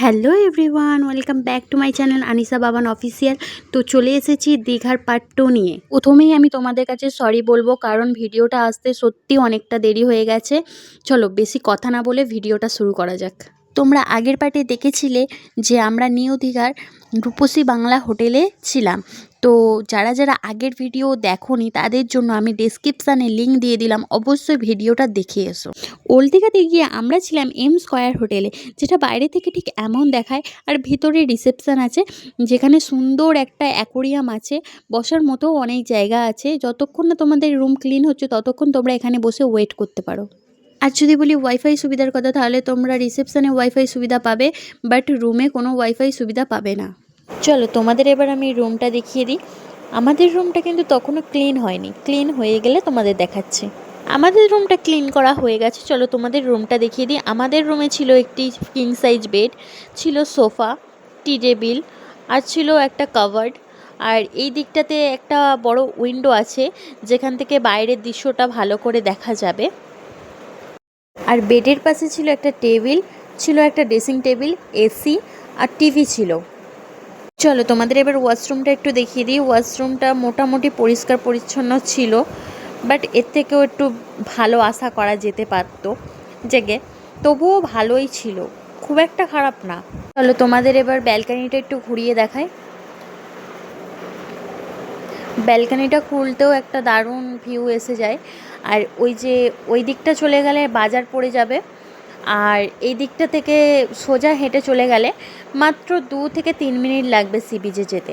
Hello everyone, welcome back to my channel Anisa Baban official. তো চলে এসেছি দীঘার পার্ট 2 নিয়ে। প্রথমেই আমি তোমাদের কাছে সরি বলবো, কারণ ভিডিওটা আসতে সত্যি অনেকটা দেরি হয়ে গেছে। চলো বেশি কথা না বলে ভিডিওটা শুরু করা যাক। তোমরা আগের পার্টে দেখেছিলে যে আমরা নিউ দীঘার রূপসী বাংলা হোটেলে ছিলাম। তো যারা যারা আগের ভিডিও দেখোনি তাদের জন্য আমি ডেসক্রিপশানে লিঙ্ক দিয়ে দিলাম, অবশ্যই ভিডিওটা দেখে এসো। ওল্ড দীঘাতে গিয়ে আমরা ছিলাম এম স্কোয়ার হোটেলে, যেটা বাইরে থেকে ঠিক এমন দেখায়, আর ভিতরে রিসেপশান আছে, যেখানে সুন্দর একটা অ্যাকোরিয়াম আছে, বসার মতো অনেক জায়গা আছে। যতক্ষণ না তোমাদের রুম ক্লিন হচ্ছে ততক্ষণ তোমরা এখানে বসে ওয়েট করতে পারো। আর যদি বলি ওয়াইফাই সুবিধার কথা, তাহলে তোমরা রিসেপশানে ওয়াইফাই সুবিধা পাবে, বাট রুমে কোনো ওয়াইফাই সুবিধা পাবে না। চলো তোমাদের এবার আমি রুমটা দেখিয়ে দিই। আমাদের রুমটা কিন্তু তখনও ক্লিন হয়নি, ক্লিন হয়ে গেলে তোমাদের দেখাচ্ছি। আমাদের রুমটা ক্লিন করা হয়ে গেছে, চলো তোমাদের রুমটা দেখিয়ে দিই। আমাদের রুমে ছিল একটি কিং সাইজ বেড, ছিল সোফা, টি টেবিল, আর ছিল একটা কাভার্ড। আর এই দিকটাতে একটা বড় উইন্ডো আছে, যেখান থেকে বাইরের দৃশ্যটা ভালো করে দেখা যাবে। আর বেডের পাশে ছিল একটা টেবিল, ছিল একটা ড্রেসিং টেবিল, এসি আর টিভি ছিল। চলো তোমাদের এবার ওয়াশরুমটা একটু দেখিয়ে দিই। ওয়াশরুমটা মোটামুটি পরিষ্কার পরিচ্ছন্ন ছিল, বাট এর থেকেও একটু ভালো আশা করা যেতে পারতো জেগে, তবুও ভালোই ছিল, খুব একটা খারাপ না। চলো তোমাদের এবার ব্যালকানিটা একটু ঘুরিয়ে দেখায়। ব্যালকানিটা খুলতেও একটা দারুণ ভিউ এসে যায়। আর ওই দিকটা চলে গেলে বাজার পড়ে যাবে, আর এই দিকটা থেকে সোজা হেঁটে চলে গেলে মাত্র 2 থেকে 3 মিনিট লাগবে সি বিচে যেতে।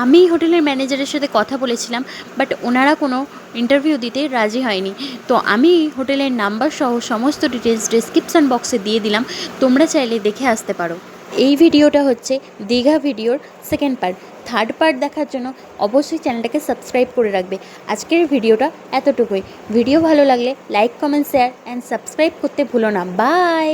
আমি হোটেলের ম্যানেজারের সাথে কথা বলেছিলাম, বাট ওনারা কোনো ইন্টারভিউ দিতে রাজি হয়নি। তো আমি হোটেলের নাম্বার সহ সমস্ত ডিটেলস ডেসক্রিপশান বক্সে দিয়ে দিলাম, তোমরা চাইলে দেখে আসতে পারো। এই ভিডিওটা হচ্ছে দীঘা ভিডিওর সেকেন্ড পার্ট। থার্ড পার্ট দেখার জন্য অবশ্যই চ্যানেলটাকে সাবস্ক্রাইব করে রাখবে। আজকের ভিডিওটা এতটুকুই। ভিডিও ভালো লাগলে like, comment, share and subscribe করতে ভুলো না। বাই।